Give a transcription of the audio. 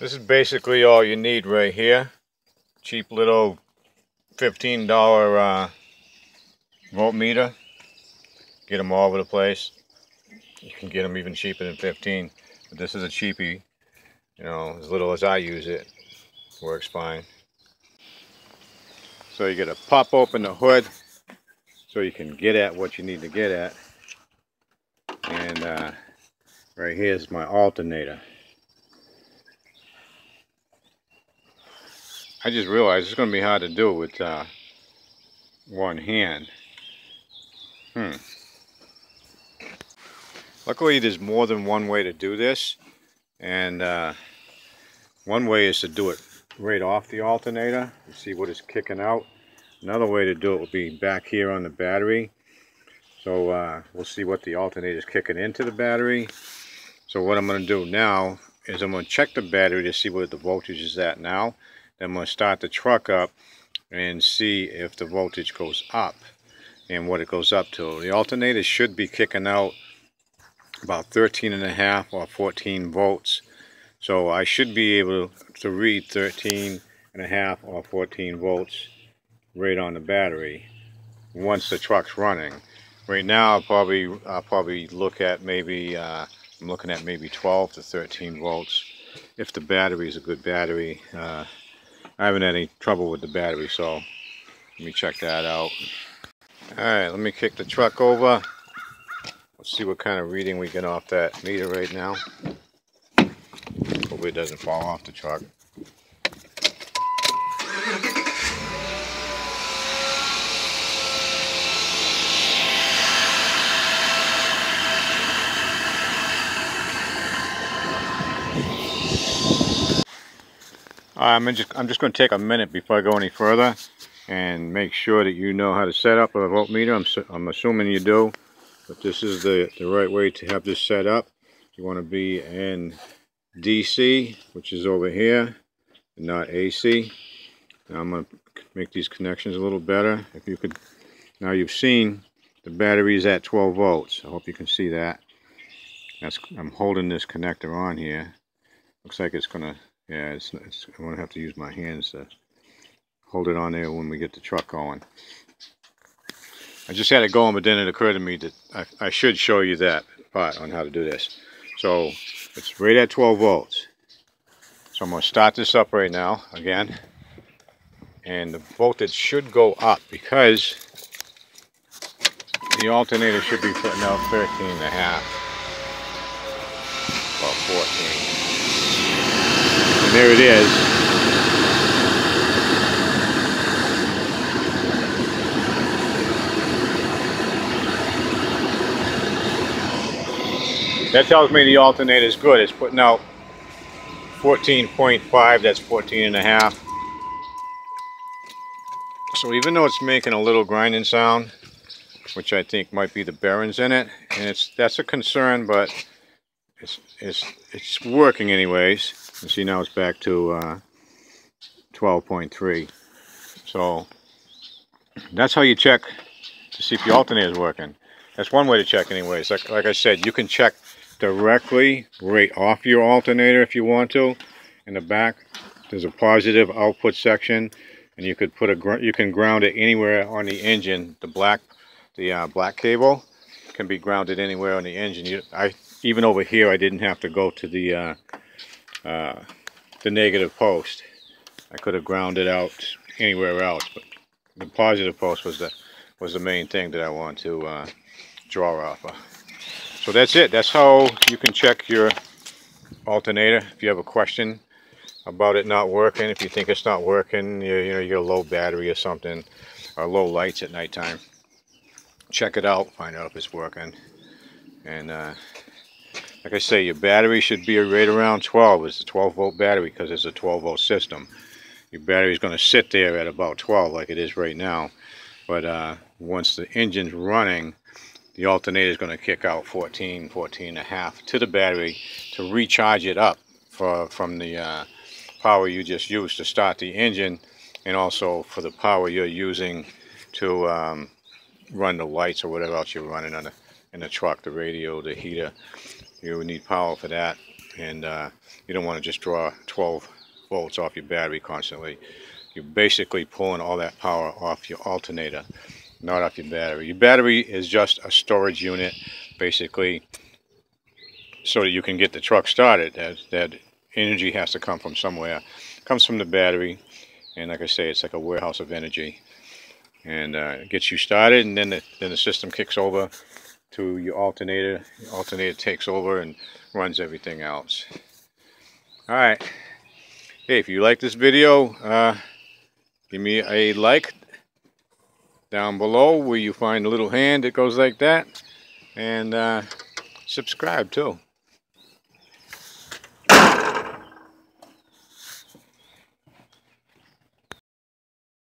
This is basically all you need right here. Cheap little $15 voltmeter. Get them all over the place. You can get them even cheaper than 15, but this is a cheapie. You know, as little as I use it, works fine. So you gotta pop open the hood so you can get at what you need to get at. And right here is my alternator. I just realized it's gonna be hard to do with one hand. Luckily, there's more than one way to do this, and one way is to do it right off the alternator. You see what it's kicking out. Another way to do it will be back here on the battery. So we'll see what the alternator is kicking into the battery. So what I'm going to do now is I'm going to check the battery to see what the voltage is at now. Then I'm going to start the truck up and see if the voltage goes up and what it goes up to. The alternator should be kicking out about 13.5 or 14 volts. So I should be able to read 13.5 or 14 volts right on the battery once the truck's running. Right now I'll probably look at maybe I'm looking at maybe 12 to 13 volts if the battery is a good battery. I haven't had any trouble with the battery, so let me check that out. Alright, let me kick the truck over. Let's see what kind of reading we get off that meter right now. Hopefully it doesn't fall off the truck. I'm just going to take a minute before I go any further and make sure that you know how to set up a voltmeter. I'm assuming you do, but this is the right way to have this set up. You want to be in DC, which is over here, and not AC. Now I'm going to make these connections a little better. If you could, now you've seen the battery is at 12 volts. I hope you can see that. I'm holding this connector on here. Looks like it's going to. Yeah, I'm going to have to use my hands to hold it on there when we get the truck going. I just had it going, but then it occurred to me that I should show you that part on how to do this. So it's right at 12 volts. So I'm going to start this up right now again. And the voltage should go up because the alternator should be putting out 13.5. About 14. And there it is. That tells me the alternator is good. It's putting out 14.5, that's 14.5. So even though it's making a little grinding sound, which I think might be the bearings in it, and that's a concern, but it's working anyways. You see now it's back to 12.3. So that's how you check to see if your alternator is working. That's one way to check anyways. Like I said, you can check directly right off your alternator if you want to. In the back there's a positive output section, and you could you can ground it anywhere on the engine. The black cable can be grounded anywhere on the engine. Even over here I didn't have to go to the negative post. I could have ground it out anywhere else, but the positive post was the main thing that I want to draw off of. So that's it. That's how you can check your alternator. If you have a question about it not working, if you think it's not working, you get a low battery or something, or low lights at nighttime, check it out, find out if it's working. And like I say, your battery should be right around 12. It's a 12 volt battery because it's a 12 volt system. Your battery is going to sit there at about 12 like it is right now. But once the engine's running, the alternator is going to kick out 14.5 to the battery to recharge it up from the power you just used to start the engine, and also for the power you're using to run the lights or whatever else you're running in the truck, the radio, the heater. You would need power for that, and you don't want to just draw 12 volts off your battery constantly. You're basically pulling all that power off your alternator, not off your battery. Your battery is just a storage unit, basically, so that you can get the truck started. That energy has to come from somewhere. It comes from the battery, and like I say, it's like a warehouse of energy, and it gets you started, and then the system kicks over to your alternator. The alternator takes over and runs everything else. All right. Hey, if you like this video, give me a like down below where you find the little hand that goes like that, and subscribe too.